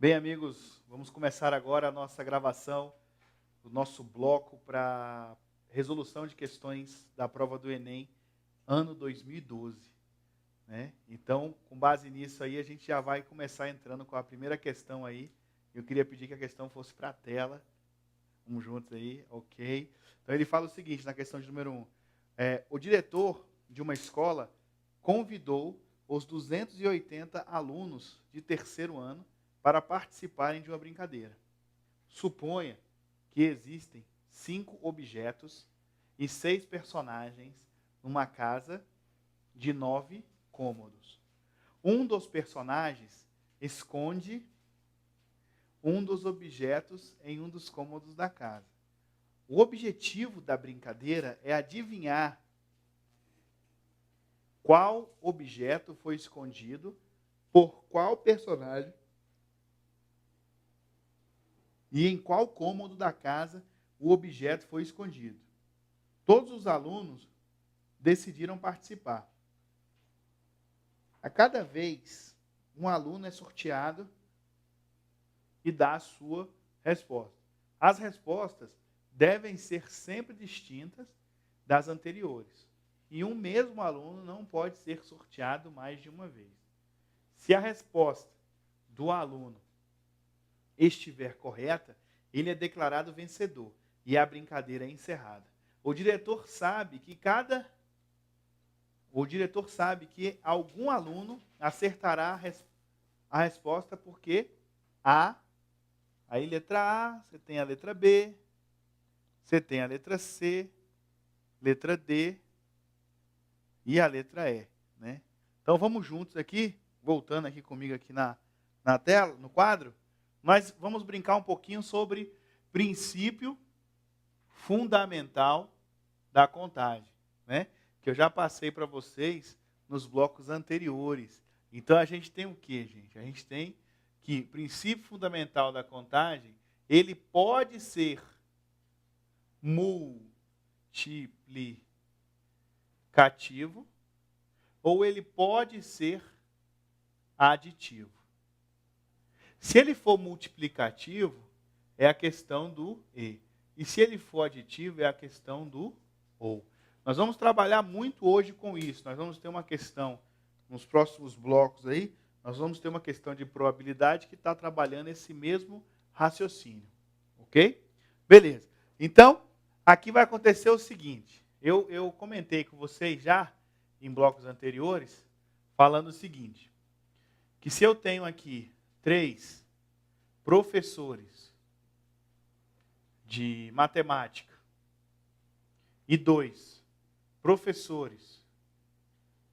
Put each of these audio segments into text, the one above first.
Bem, amigos, vamos começar agora a nossa gravação do nosso bloco para resolução de questões da prova do Enem, ano 2012. Né? Então, com base nisso aí, a gente já vai começar entrando com a primeira questão aí. Eu queria pedir que a questão fosse para a tela. Vamos juntos aí, ok. Então, ele fala o seguinte, na questão de número 1. O diretor de uma escola convidou os 280 alunos de terceiro ano para participarem de uma brincadeira. Suponha que existem 5 objetos e 6 personagens numa casa de 9 cômodos. Um dos personagens esconde um dos objetos em um dos cômodos da casa. O objetivo da brincadeira é adivinhar qual objeto foi escondido por qual personagem e em qual cômodo da casa o objeto foi escondido. Todos os alunos decidiram participar. A cada vez, um aluno é sorteado e dá a sua resposta. As respostas devem ser sempre distintas das anteriores. E um mesmo aluno não pode ser sorteado mais de uma vez. Se a resposta do aluno estiver correta, ele é declarado vencedor e a brincadeira é encerrada. O diretor sabe que algum aluno acertará a resposta porque aí letra A, você tem a letra B, você tem a letra C, letra D e a letra E, né? Então vamos juntos aqui, voltando aqui comigo aqui na tela, no quadro, nós vamos brincar um pouquinho sobre princípio fundamental da contagem, né? Que eu já passei para vocês nos blocos anteriores. Então a gente tem o que, gente? A gente tem que princípio fundamental da contagem, ele pode ser multiplicativo ou ele pode ser aditivo. Se ele for multiplicativo, é a questão do e. E se ele for aditivo, é a questão do ou. Nós vamos trabalhar muito hoje com isso. Nós vamos ter uma questão, nos próximos blocos aí, nós vamos ter uma questão de probabilidade que está trabalhando esse mesmo raciocínio. Ok? Beleza. Então, aqui vai acontecer o seguinte. Eu comentei com vocês já, em blocos anteriores, falando o seguinte. Que se eu tenho aqui 3 professores de matemática e 2 professores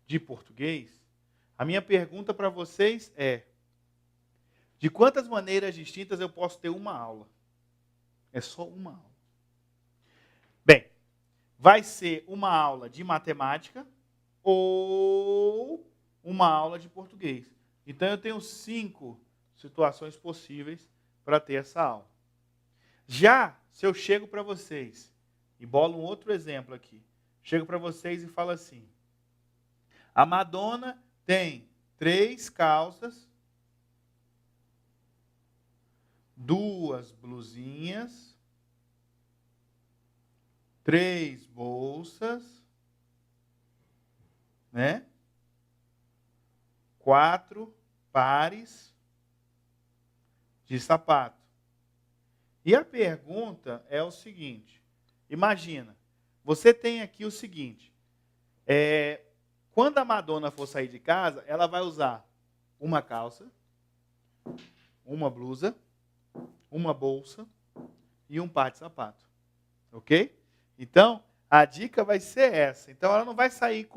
de português, a minha pergunta para vocês é: de quantas maneiras distintas eu posso ter uma aula? É só uma aula. Bem, vai ser uma aula de matemática ou uma aula de português. Então eu tenho 5 situações possíveis para ter essa aula. Já se eu chego para vocês e bolo um outro exemplo aqui, chego para vocês e falo assim: a Madonna tem 3 calças, 2 blusinhas, 3 bolsas, né? 4 pares de sapato. E a pergunta é o seguinte: imagina, você tem aqui o seguinte, quando a Madonna for sair de casa, ela vai usar uma calça, uma blusa, uma bolsa e um par de sapato. Ok? Então, a dica vai ser essa. Então, ela não vai sair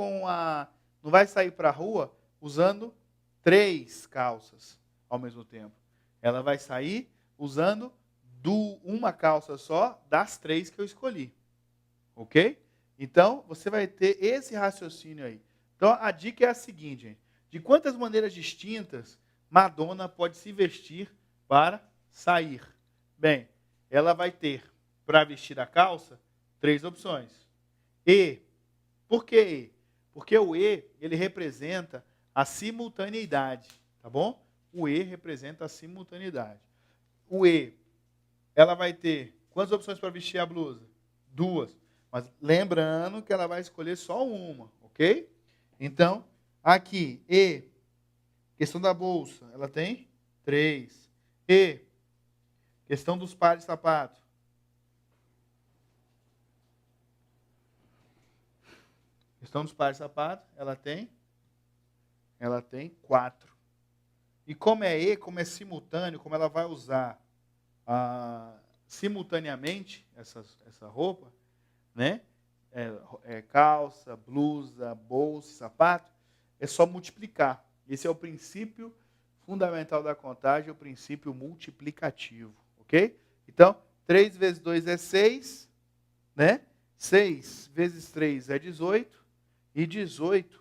para a rua usando 3 calças ao mesmo tempo. Ela vai sair usando uma calça só das 3 que eu escolhi. Ok? Então, você vai ter esse raciocínio aí. Então, a dica é a seguinte, gente. De quantas maneiras distintas Madonna pode se vestir para sair? Bem, ela vai ter, para vestir a calça, 3 opções. E. Por que E? Porque o E, ele representa a simultaneidade, tá bom? O E representa a simultaneidade. O E, ela vai ter quantas opções para vestir a blusa? 2. Mas lembrando que ela vai escolher só uma, ok? Então, aqui, E, questão da bolsa, ela tem 3. E, questão dos pares de sapato. Questão dos pares de sapato, ela tem 4. E como é E, como é simultâneo, como ela vai usar simultaneamente essa roupa, né? Calça, blusa, bolsa, sapato, é só multiplicar. Esse é o princípio fundamental da contagem, o princípio multiplicativo, ok? Então, 3 vezes 2 é 6, né? 6 vezes 3 é 18, e 18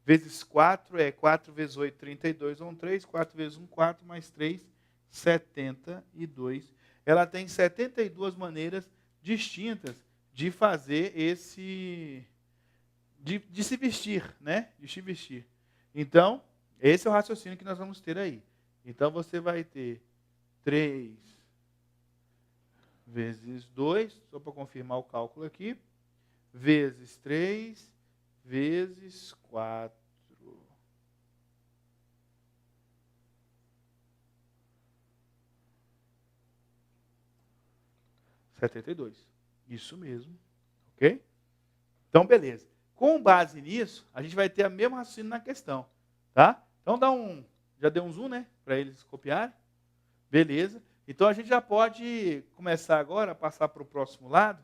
vezes 4 é 4 vezes 8, 32, 3, 4 vezes 1, 4, mais 3, 72. Ela tem 72 maneiras distintas de fazer de se vestir, né? De se vestir. Então, esse é o raciocínio que nós vamos ter aí. Então, você vai ter 3 vezes 2, só para confirmar o cálculo aqui, vezes 3, vezes 4. 72. Isso mesmo. Ok? Então, beleza. Com base nisso, a gente vai ter a mesma raciocínio na questão. Tá? Então, já deu um zoom, né? Para eles copiarem. Beleza. Então, a gente já pode começar agora a passar para o próximo lado,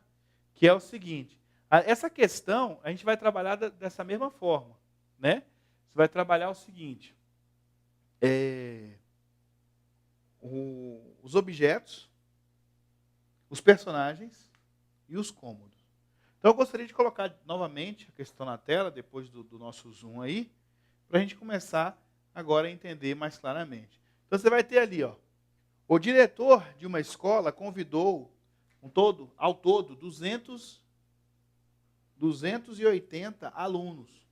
que é o seguinte. Essa questão, a gente vai trabalhar dessa mesma forma. Né? Você vai trabalhar o seguinte. Os objetos, os personagens e os cômodos. Então, eu gostaria de colocar novamente a questão na tela, depois do nosso zoom aí, para a gente começar agora a entender mais claramente. Então, você vai ter ali, ó, o diretor de uma escola convidou ao todo 280 alunos.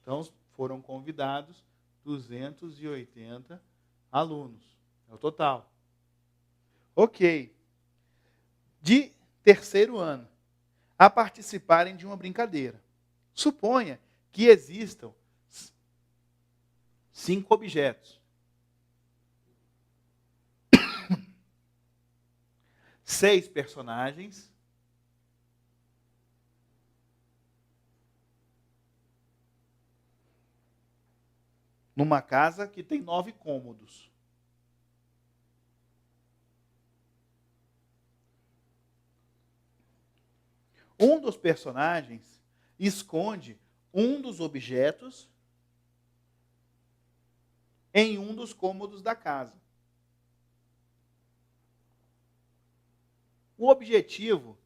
Então, foram convidados 280 alunos. É o total. Ok. De terceiro ano, a participarem de uma brincadeira. Suponha que existam 5 objetos. 6 personagens. Numa casa que tem 9 cômodos. Um dos personagens esconde um dos objetos em um dos cômodos da casa. O objetivo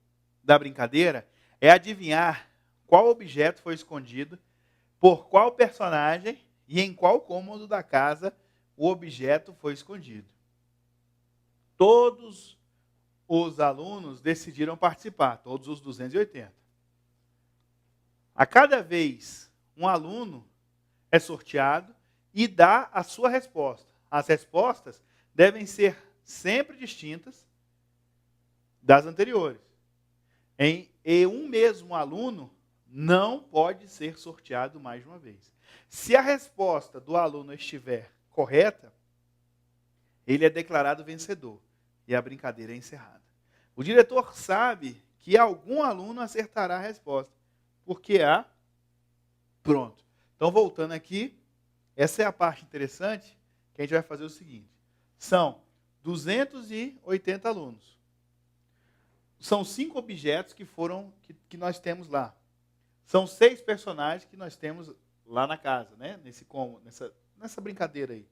da brincadeira é adivinhar qual objeto foi escondido, por qual personagem e em qual cômodo da casa o objeto foi escondido. Todos os alunos decidiram participar, todos os 280. A cada vez, um aluno é sorteado e dá a sua resposta. As respostas devem ser sempre distintas das anteriores. E um mesmo aluno não pode ser sorteado mais de uma vez. Se a resposta do aluno estiver correta, ele é declarado vencedor e a brincadeira é encerrada. O diretor sabe que algum aluno acertará a resposta, porque pronto. Então, voltando aqui, essa é a parte interessante, que a gente vai fazer o seguinte. São 280 alunos. São 5 objetos que nós temos lá. São 6 personagens que nós temos lá na casa, né? Nessa brincadeira aí.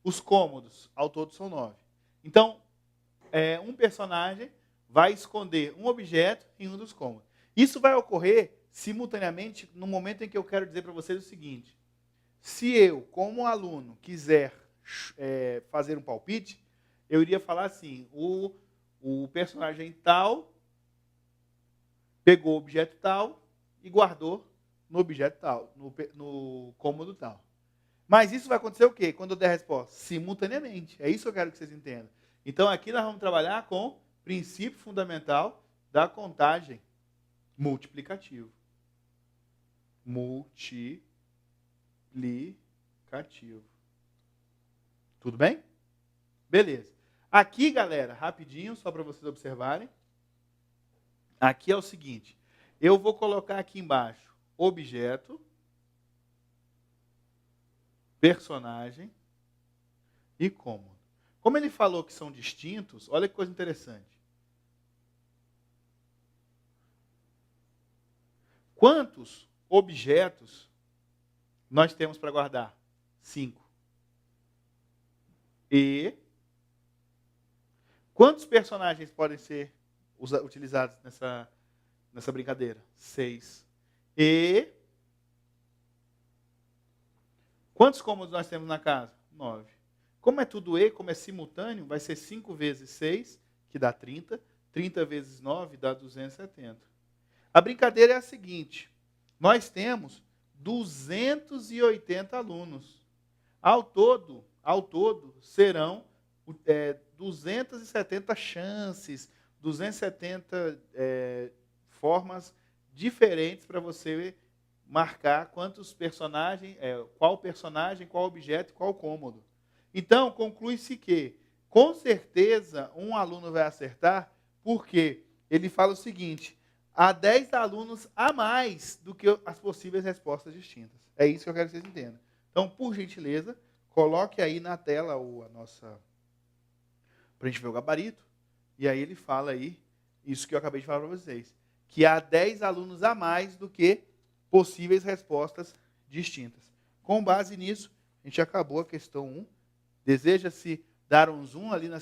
Os cômodos, ao todo, são 9. Então, um personagem vai esconder um objeto em um dos cômodos. Isso vai ocorrer simultaneamente no momento em que eu quero dizer para vocês o seguinte. Se eu, como aluno, quiser fazer um palpite, eu iria falar assim, o personagem tal pegou o objeto tal e guardou no objeto tal, no cômodo tal. Mas isso vai acontecer o quê? Quando eu der a resposta? Simultaneamente. É isso que eu quero que vocês entendam. Então, aqui nós vamos trabalhar com o princípio fundamental da contagem multiplicativa. Multiplicativo. Tudo bem? Beleza. Aqui, galera, rapidinho, só para vocês observarem. Aqui é o seguinte. Eu vou colocar aqui embaixo objeto, personagem e cômodo. Como ele falou que são distintos, olha que coisa interessante. Quantos objetos nós temos para guardar? 5. E quantos personagens podem ser utilizados nessa brincadeira? 6. E quantos cômodos nós temos na casa? 9. Como é tudo E, como é simultâneo, vai ser 5 vezes 6, que dá 30. 30 vezes 9 dá 270. A brincadeira é a seguinte. Nós temos 280 alunos. Ao todo serão 270 chances, 270 formas diferentes para você marcar quantos personagens, qual personagem, qual objeto, qual cômodo. Então, conclui-se que, com certeza, um aluno vai acertar, porque ele fala o seguinte: há 10 alunos a mais do que as possíveis respostas distintas. É isso que eu quero que vocês entendam. Então, por gentileza, coloque aí na tela para a gente ver o gabarito, e aí ele fala aí, isso que eu acabei de falar para vocês, que há 10 alunos a mais do que possíveis respostas distintas. Com base nisso, a gente acabou a questão 1. Deseja-se dar um zoom ali na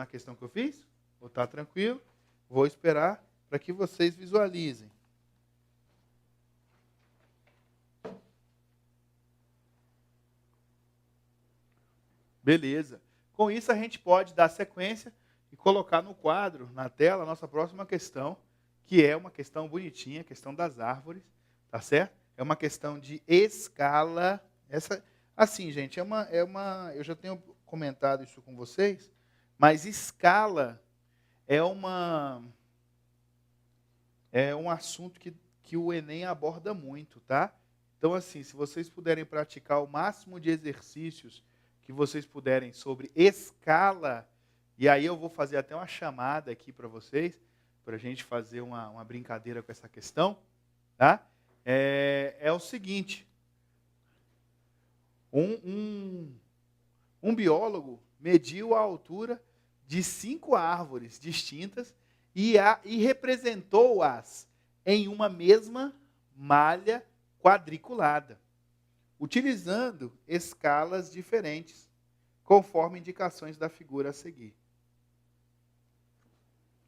questão que eu fiz? Ou está tranquilo? Vou esperar para que vocês visualizem. Beleza. Com isso, a gente pode dar sequência e colocar no quadro, na tela, a nossa próxima questão, que é uma questão bonitinha, a questão das árvores, tá certo? É uma questão de escala. Assim, gente, eu já tenho comentado isso com vocês, mas escala é um assunto que o Enem aborda muito, tá? Então, assim, se vocês puderem praticar o máximo de exercícios que vocês puderem sobre escala, e aí eu vou fazer até uma chamada aqui para vocês, para a gente fazer uma brincadeira com essa questão, tá? É o seguinte, um biólogo mediu a altura de 5 árvores distintas e representou-as em uma mesma malha quadriculada, utilizando escalas diferentes, conforme indicações da figura a seguir.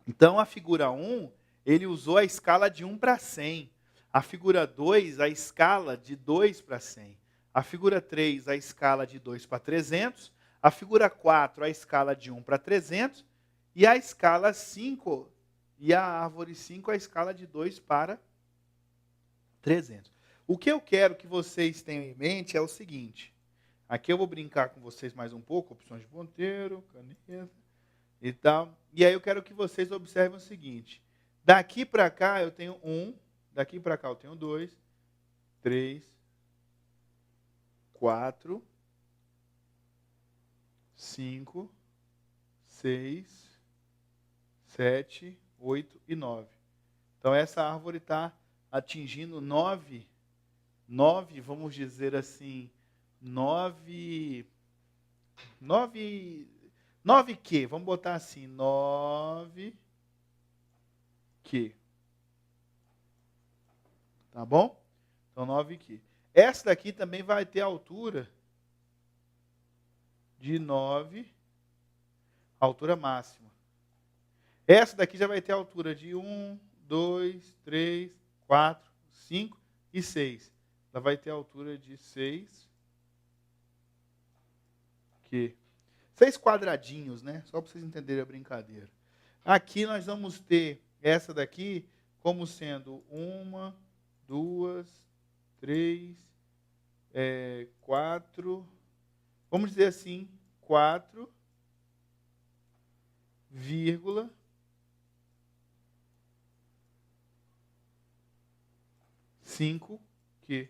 Então, a figura 1, ele usou a escala de 1 para 100. A figura 2, a escala de 2 para 100. A figura 3, a escala de 2 para 300. A figura 4, a escala de 1 para 300. E a escala 5, e a árvore 5, a escala de 2 para 300. O que eu quero que vocês tenham em mente é o seguinte. Aqui eu vou brincar com vocês mais um pouco, opções de ponteiro, caneta e tal. E aí eu quero que vocês observem o seguinte. Daqui para cá eu tenho 1, daqui para cá eu tenho 2, 3, 4, 5, 6, 7, 8 e 9. Então essa árvore está atingindo 9, vamos dizer assim, 9 Q, vamos botar assim, 9 Q. Tá bom? Então 9 Q. Essa daqui também vai ter altura de 9, altura máxima. Essa daqui já vai ter altura de 1, 2, 3, 4, 5 e 6. Ela vai ter altura de 6 Q. 6 quadradinhos, né? Só para vocês entenderem a brincadeira. Aqui nós vamos ter essa daqui como sendo 1, 2, 3, 4, vamos dizer assim, 4,5Q.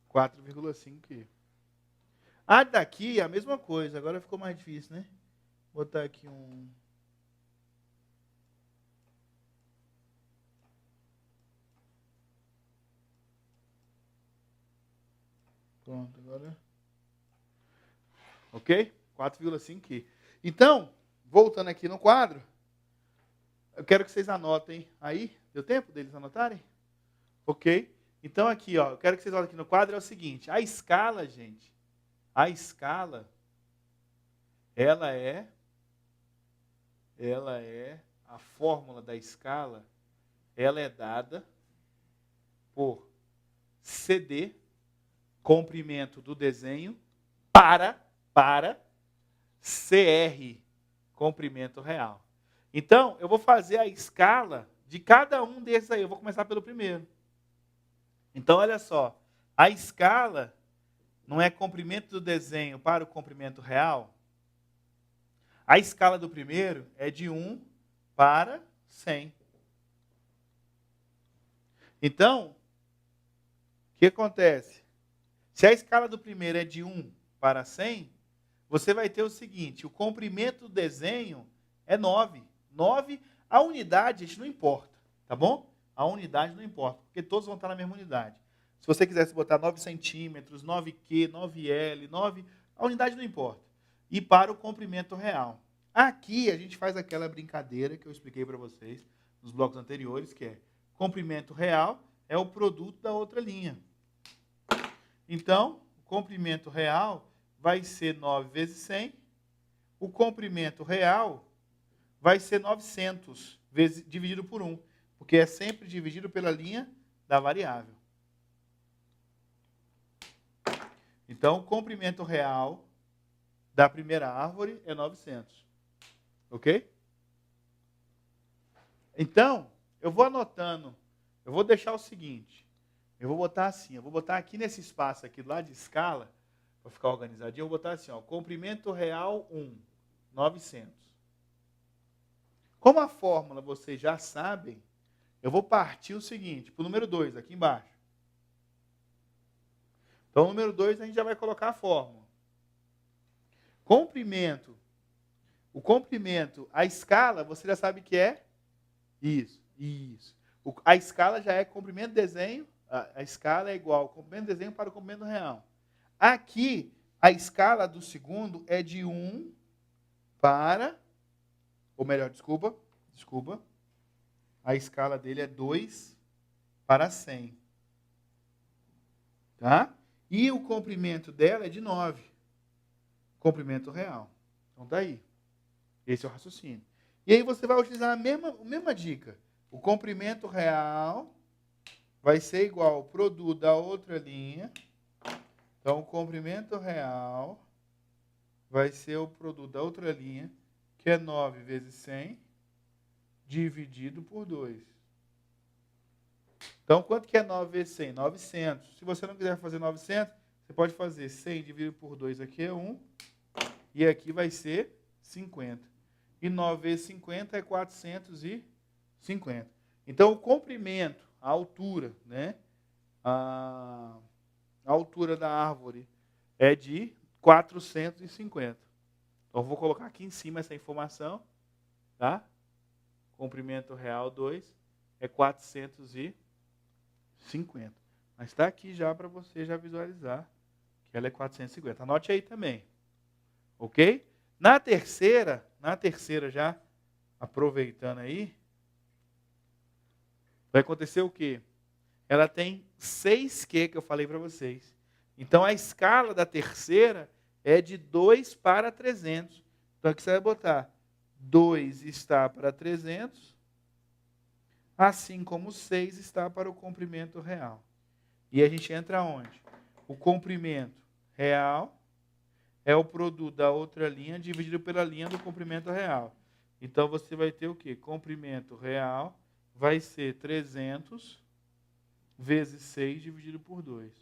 4,5Q. A daqui é a mesma coisa, agora ficou mais difícil, né? Vou botar aqui um... Pronto, agora... Ok? 4,5Q. Então, voltando aqui no quadro, eu quero que vocês anotem aí. Deu tempo deles anotarem? Ok? Então aqui, ó, eu quero que vocês olhem aqui no quadro, é o seguinte. A escala, gente, a escala, ela é a fórmula da escala, ela é dada por CD, comprimento do desenho, para CR, comprimento real. Então, eu vou fazer a escala de cada um desses aí. Eu vou começar pelo primeiro. Então, olha só. A escala não é comprimento do desenho para o comprimento real? A escala do primeiro é de 1 para 100. Então, o que acontece? Se a escala do primeiro é de 1 para 100, você vai ter o seguinte, o comprimento do desenho é 9. 9, a unidade, a gente não importa, tá bom? A unidade não importa, porque todos vão estar na mesma unidade. Se você quisesse botar 9 centímetros, 9Q, 9L, 9, a unidade não importa. E para o comprimento real. Aqui a gente faz aquela brincadeira que eu expliquei para vocês nos blocos anteriores, que é comprimento real é o produto da outra linha. Então, o comprimento real vai ser 9 vezes 100. O comprimento real vai ser 900 dividido por 1, porque é sempre dividido pela linha da variável. Então, o comprimento real da primeira árvore é 900. Ok? Então, eu vou anotando, eu vou deixar o seguinte, eu vou botar assim, eu vou botar aqui nesse espaço aqui lá de escala, para ficar organizadinho, eu vou botar assim, ó, comprimento real 1, 900. Como a fórmula vocês já sabem, eu vou partir o seguinte, para o número 2, aqui embaixo. Então, o número 2 a gente já vai colocar a fórmula. Comprimento. O comprimento, a escala, você já sabe que é isso. A escala já é comprimento desenho, a escala é igual ao comprimento desenho para o comprimento real. Aqui, a escala do segundo é de 1 para, ou melhor, desculpa, a escala dele é 2 para 100. Tá? E o comprimento dela é de 9. Comprimento real. Então tá aí. Esse é o raciocínio. E aí você vai utilizar a mesma dica. O comprimento real vai ser igual ao produto da outra linha. Então, o comprimento real vai ser o produto da outra linha, que é 9 vezes 100, dividido por 2. Então, quanto que é 9 vezes 100? 900. Se você não quiser fazer 900, você pode fazer 100 dividido por 2, aqui é 1, e aqui vai ser 50. E 9 vezes 50 é 450. Então, o comprimento, a altura, né? A altura da árvore é de 450. Então, eu vou colocar aqui em cima essa informação, tá? Comprimento real 2 é 450. Mas está aqui já para você já visualizar que ela é 450. Anote aí também. Ok? Na terceira já, aproveitando aí, vai acontecer o quê? Ela tem 6Q que eu falei para vocês. Então, a escala da terceira é de 2 para 300. Então, aqui você vai botar 2 está para 300, assim como 6 está para o comprimento real. E a gente entra onde? O comprimento real é o produto da outra linha dividido pela linha do comprimento real. Então, você vai ter o quê? Comprimento real vai ser 300 vezes 6 dividido por 2.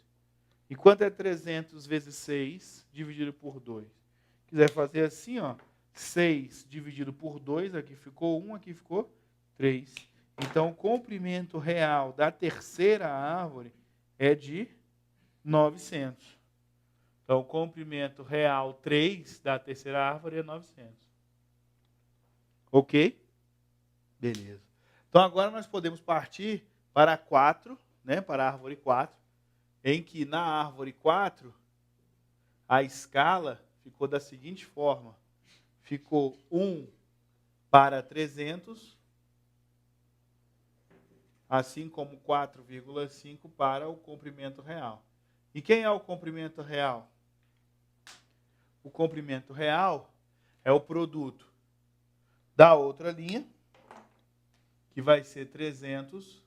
E quanto é 300 vezes 6 dividido por 2? Quiser fazer assim, ó, 6 dividido por 2, aqui ficou 1, aqui ficou 3. Então, o comprimento real da terceira árvore é de 900. Então, o comprimento real 3 da terceira árvore é 900. Ok? Beleza. Então, agora nós podemos partir para 4, né, para a árvore 4, em que na árvore 4, a escala ficou da seguinte forma. Ficou 1 para 300, assim como 4,5 para o comprimento real. E quem é o comprimento real? O comprimento real é o produto da outra linha, que vai ser 300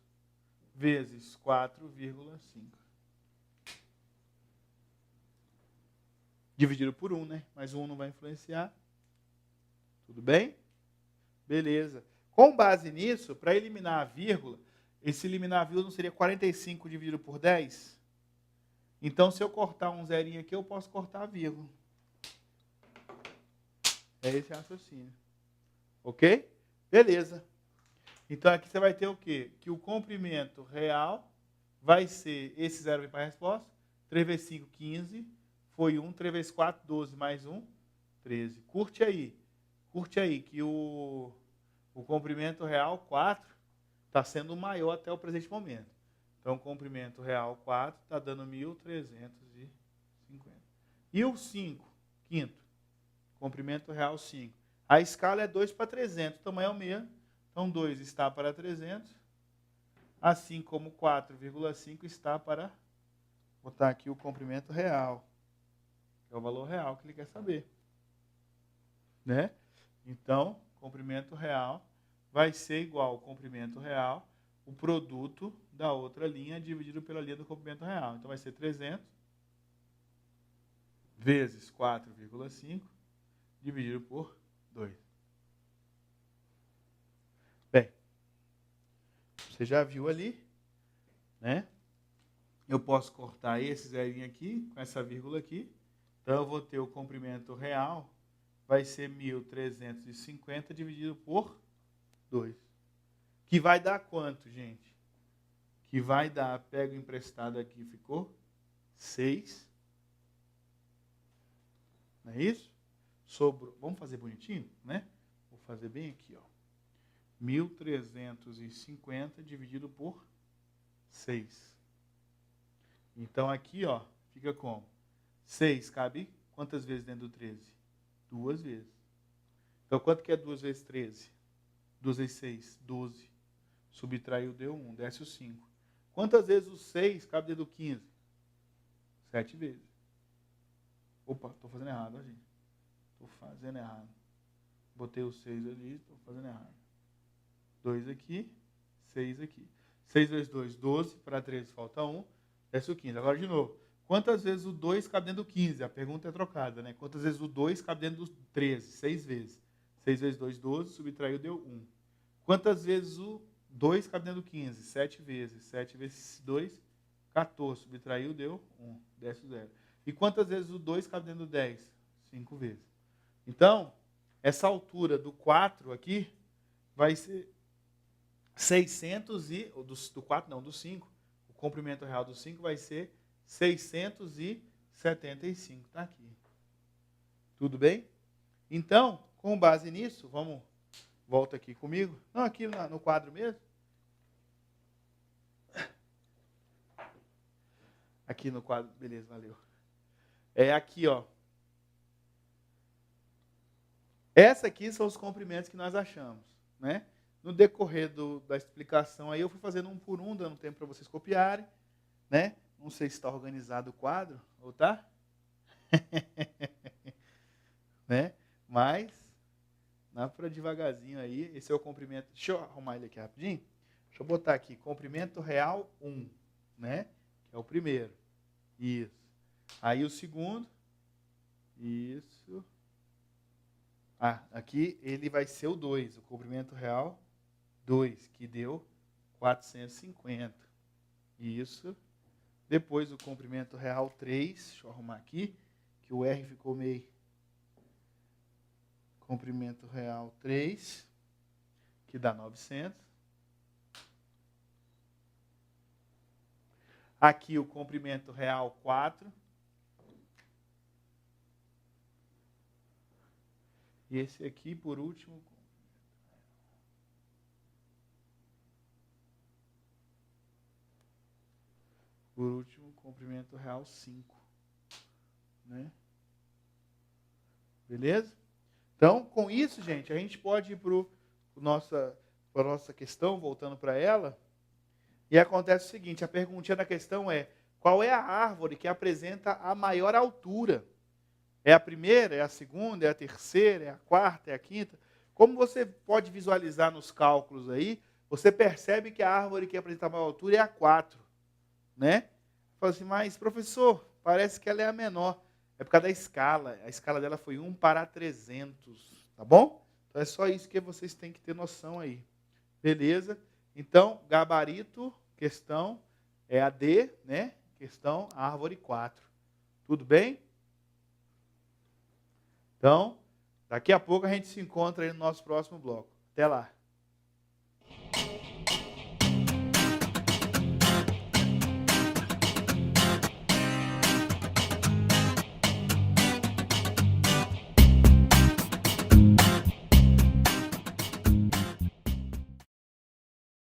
vezes 4,5. Dividido por 1, né? Mas 1 não vai influenciar. Tudo bem? Beleza. Com base nisso, para eliminar a vírgula, esse eliminar a vírgula não seria 45 dividido por 10? Então, se eu cortar um zerinho aqui, eu posso cortar a vírgula. É esse raciocínio. Ok? Beleza. Então, aqui você vai ter o quê? Que o comprimento real vai ser, esse zero vem para a resposta, 3 vezes 5, 15, foi 1, 3 vezes 4, 12, mais 1, 13. Curte aí, que o comprimento real 4 está sendo o maior até o presente momento. Então, o comprimento real 4 está dando 1.350. E o 5, quinto, comprimento real 5. A escala é 2 para 300, o tamanho é o mesmo. Então, 2 está para 300, assim como 4,5 está para, vou botar aqui o comprimento real, que é o valor real que ele quer saber. Né? Então, comprimento real vai ser igual ao comprimento real, o produto da outra linha dividido pela linha do comprimento real. Então, vai ser 300 vezes 4,5 dividido por 2. Bem, você já viu ali, né? Eu posso cortar esse zerinho aqui, com essa vírgula aqui. Então, eu vou ter o comprimento real, vai ser 1.350 dividido por 2. Que vai dar quanto, gente? Que vai dar, pego emprestado aqui, ficou 6. Não é isso? Sobrou, vamos fazer bonitinho, né? Vou fazer bem aqui, ó. 1.350 dividido por 6. Então, aqui, ó, fica como? 6 cabe quantas vezes dentro do 13? 2 vezes. Então, quanto que é 2 vezes 13? 2 vezes 6? 12. Subtraiu, deu 1. Desce o 5. Quantas vezes o 6 cabe dentro do 15? 7 vezes. Opa, estou fazendo errado, ó, gente. Estou fazendo errado. Botei o 6 ali, estou fazendo errado. 2 aqui, 6 aqui. 6 vezes 2, 12. Para 13 falta 1. Desce o 15. Agora, de novo. Quantas vezes o 2 cabe dentro do 15? A pergunta é trocada, né? Quantas vezes o 2 cabe dentro do 13? 6 vezes. 6 vezes 2, 12. Subtraiu, deu 1. Quantas vezes o 2 cabe dentro do 15? 7 vezes. 7 vezes 2, 14. Subtraiu, deu 1. Desce o 0. E quantas vezes o 2 cabe dentro do 10? 5 vezes. Então, essa altura do 4 aqui vai ser 600 e... Do 4 não, do 5. O comprimento real do 5 vai ser 675. Está aqui. Tudo bem? Então, com base nisso, vamos... Volta aqui comigo. Não, aqui no quadro mesmo. Aqui no quadro. Beleza, valeu. É aqui, ó. Essa aqui são os comprimentos que nós achamos, né? No decorrer da explicação aí, eu fui fazendo um por um, dando tempo para vocês copiarem, né? Não sei se está organizado o quadro, ou tá? Né? Mas, dá para devagarzinho aí. Esse é o comprimento. Deixa eu arrumar ele aqui rapidinho. Deixa eu botar aqui, comprimento real 1, né? Que é o primeiro. Isso. Aí o segundo. Isso. Ah, aqui ele vai ser o 2, o comprimento real 2, que deu 450. Isso. Depois o comprimento real 3, deixa eu arrumar aqui, que o R ficou meio... Comprimento real 3, que dá 900. Aqui o comprimento real 4. E esse aqui, por último... Por último, comprimento real 5. Né? Beleza? Então, com isso, gente, a gente pode ir para a nossa questão, voltando para ela. E acontece o seguinte, a perguntinha da questão é, qual é a árvore que apresenta a maior altura? É a primeira, é a segunda, é a terceira, é a quarta, é a quinta? Como você pode visualizar nos cálculos aí, você percebe que a árvore que apresenta a maior altura é a 4. Né? Fala assim, mas professor, parece que ela é a menor. É por causa da escala. A escala dela foi 1:300. Tá bom? Então é só isso que vocês têm que ter noção aí. Beleza? Então, gabarito, questão, é a D, né? Questão, árvore 4. Tudo bem? Então, daqui a pouco a gente se encontra aí no nosso próximo bloco. Até lá.